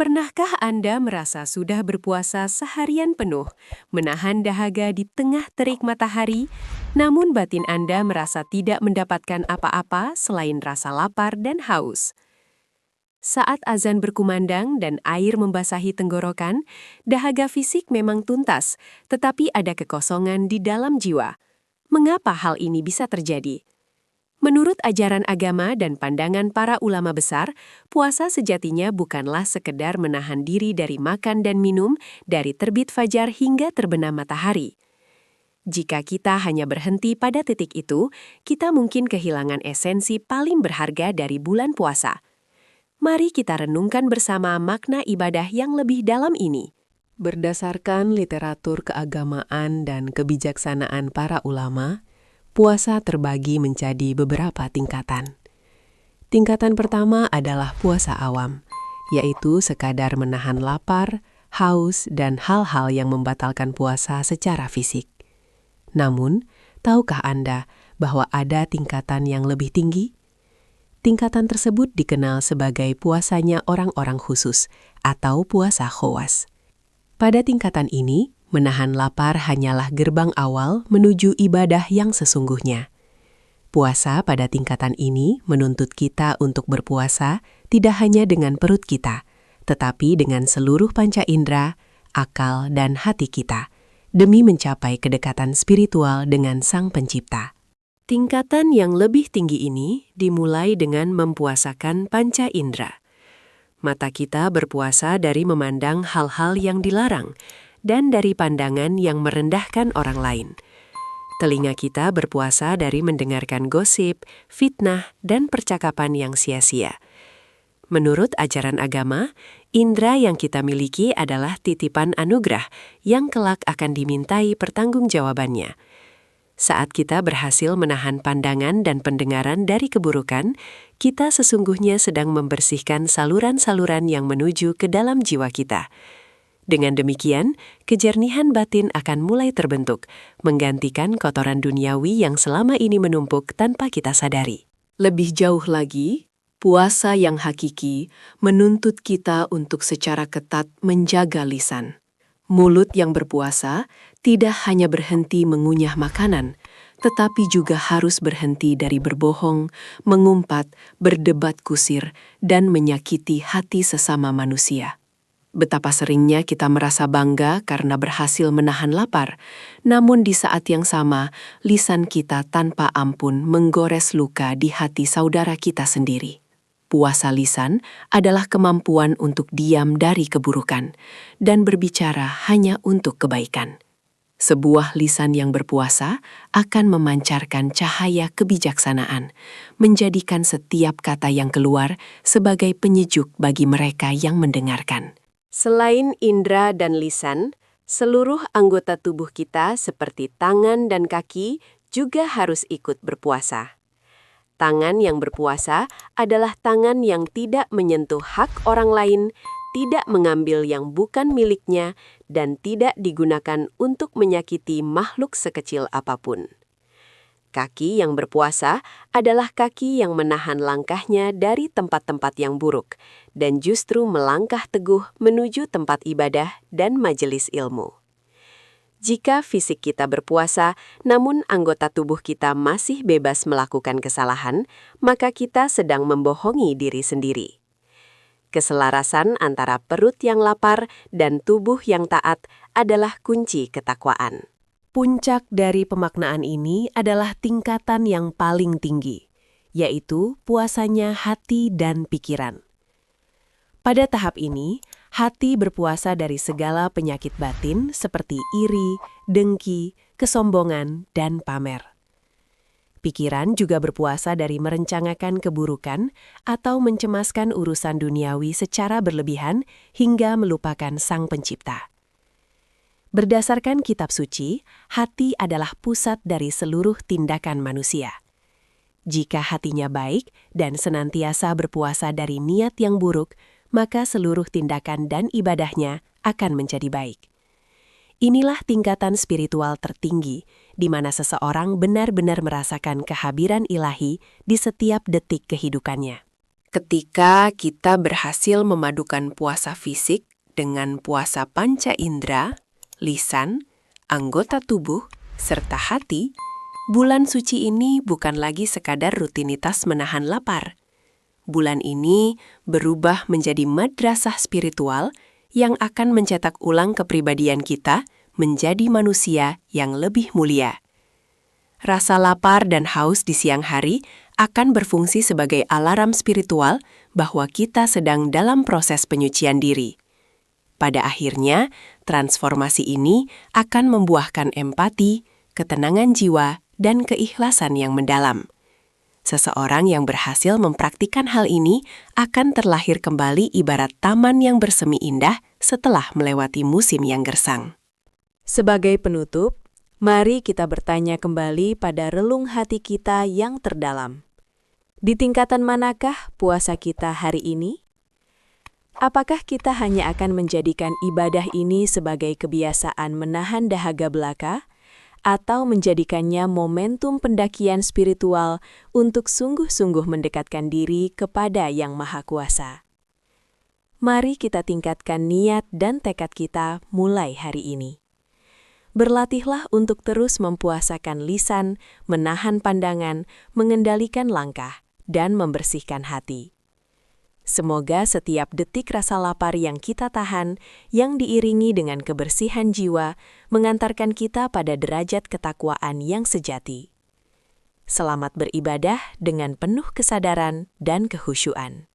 Pernahkah Anda merasa sudah berpuasa seharian penuh, menahan dahaga di tengah terik matahari, namun batin Anda merasa tidak mendapatkan apa-apa selain rasa lapar dan haus? Saat azan berkumandang dan air membasahi tenggorokan, dahaga fisik memang tuntas, tetapi ada kekosongan di dalam jiwa. Mengapa hal ini bisa terjadi? Menurut ajaran agama dan pandangan para ulama besar, puasa sejatinya bukanlah sekedar menahan diri dari makan dan minum dari terbit fajar hingga terbenam matahari. Jika kita hanya berhenti pada titik itu, kita mungkin kehilangan esensi paling berharga dari bulan puasa. Mari kita renungkan bersama makna ibadah yang lebih dalam ini. Berdasarkan literatur keagamaan dan kebijaksanaan para ulama, puasa terbagi menjadi beberapa tingkatan. Tingkatan pertama adalah puasa awam, yaitu sekadar menahan lapar, haus, dan hal-hal yang membatalkan puasa secara fisik. Namun, tahukah Anda bahwa ada tingkatan yang lebih tinggi? Tingkatan tersebut dikenal sebagai puasanya orang-orang khusus atau puasa khawas. Pada tingkatan ini, menahan lapar hanyalah gerbang awal menuju ibadah yang sesungguhnya. Puasa pada tingkatan ini menuntut kita untuk berpuasa tidak hanya dengan perut kita, tetapi dengan seluruh panca indera, akal, dan hati kita, demi mencapai kedekatan spiritual dengan Sang Pencipta. Tingkatan yang lebih tinggi ini dimulai dengan mempuasakan panca indera. Mata kita berpuasa dari memandang hal-hal yang dilarang, dan dari pandangan yang merendahkan orang lain. Telinga kita berpuasa dari mendengarkan gosip, fitnah, dan percakapan yang sia-sia. Menurut ajaran agama, indera yang kita miliki adalah titipan anugerah yang kelak akan dimintai pertanggungjawabannya. Saat kita berhasil menahan pandangan dan pendengaran dari keburukan, kita sesungguhnya sedang membersihkan saluran-saluran yang menuju ke dalam jiwa kita. Dengan demikian, kejernihan batin akan mulai terbentuk, menggantikan kotoran duniawi yang selama ini menumpuk tanpa kita sadari. Lebih jauh lagi, puasa yang hakiki menuntut kita untuk secara ketat menjaga lisan. Mulut yang berpuasa tidak hanya berhenti mengunyah makanan, tetapi juga harus berhenti dari berbohong, mengumpat, berdebat kusir, dan menyakiti hati sesama manusia. Betapa seringnya kita merasa bangga karena berhasil menahan lapar, namun di saat yang sama, lisan kita tanpa ampun menggores luka di hati saudara kita sendiri. Puasa lisan adalah kemampuan untuk diam dari keburukan dan berbicara hanya untuk kebaikan. Sebuah lisan yang berpuasa akan memancarkan cahaya kebijaksanaan, menjadikan setiap kata yang keluar sebagai penyejuk bagi mereka yang mendengarkan. Selain indera dan lisan, seluruh anggota tubuh kita seperti tangan dan kaki juga harus ikut berpuasa. Tangan yang berpuasa adalah tangan yang tidak menyentuh hak orang lain, tidak mengambil yang bukan miliknya, dan tidak digunakan untuk menyakiti makhluk sekecil apapun. Kaki yang berpuasa adalah kaki yang menahan langkahnya dari tempat-tempat yang buruk, dan justru melangkah teguh menuju tempat ibadah dan majelis ilmu. Jika fisik kita berpuasa, namun anggota tubuh kita masih bebas melakukan kesalahan, maka kita sedang membohongi diri sendiri. Keselarasan antara perut yang lapar dan tubuh yang taat adalah kunci ketakwaan. Puncak dari pemaknaan ini adalah tingkatan yang paling tinggi, yaitu puasanya hati dan pikiran. Pada tahap ini, hati berpuasa dari segala penyakit batin seperti iri, dengki, kesombongan, dan pamer. Pikiran juga berpuasa dari merencanakan keburukan atau mencemaskan urusan duniawi secara berlebihan hingga melupakan Sang Pencipta. Berdasarkan kitab suci, hati adalah pusat dari seluruh tindakan manusia. Jika hatinya baik dan senantiasa berpuasa dari niat yang buruk, maka seluruh tindakan dan ibadahnya akan menjadi baik. Inilah tingkatan spiritual tertinggi, di mana seseorang benar-benar merasakan kehadiran ilahi di setiap detik kehidupannya. Ketika kita berhasil memadukan puasa fisik dengan puasa panca indera, lisan, anggota tubuh, serta hati, bulan suci ini bukan lagi sekadar rutinitas menahan lapar. Bulan ini berubah menjadi madrasah spiritual yang akan mencetak ulang kepribadian kita menjadi manusia yang lebih mulia. Rasa lapar dan haus di siang hari akan berfungsi sebagai alarm spiritual bahwa kita sedang dalam proses penyucian diri. Pada akhirnya, transformasi ini akan membuahkan empati, ketenangan jiwa, dan keikhlasan yang mendalam. Seseorang yang berhasil mempraktikkan hal ini akan terlahir kembali ibarat taman yang bersemi indah setelah melewati musim yang gersang. Sebagai penutup, mari kita bertanya kembali pada relung hati kita yang terdalam. Di tingkatan manakah puasa kita hari ini? Apakah kita hanya akan menjadikan ibadah ini sebagai kebiasaan menahan dahaga belaka, atau menjadikannya momentum pendakian spiritual untuk sungguh-sungguh mendekatkan diri kepada Yang Maha Kuasa? Mari kita tingkatkan niat dan tekad kita mulai hari ini. Berlatihlah untuk terus mempuasakan lisan, menahan pandangan, mengendalikan langkah, dan membersihkan hati. Semoga setiap detik rasa lapar yang kita tahan, yang diiringi dengan kebersihan jiwa, mengantarkan kita pada derajat ketakwaan yang sejati. Selamat beribadah dengan penuh kesadaran dan kehusyuan.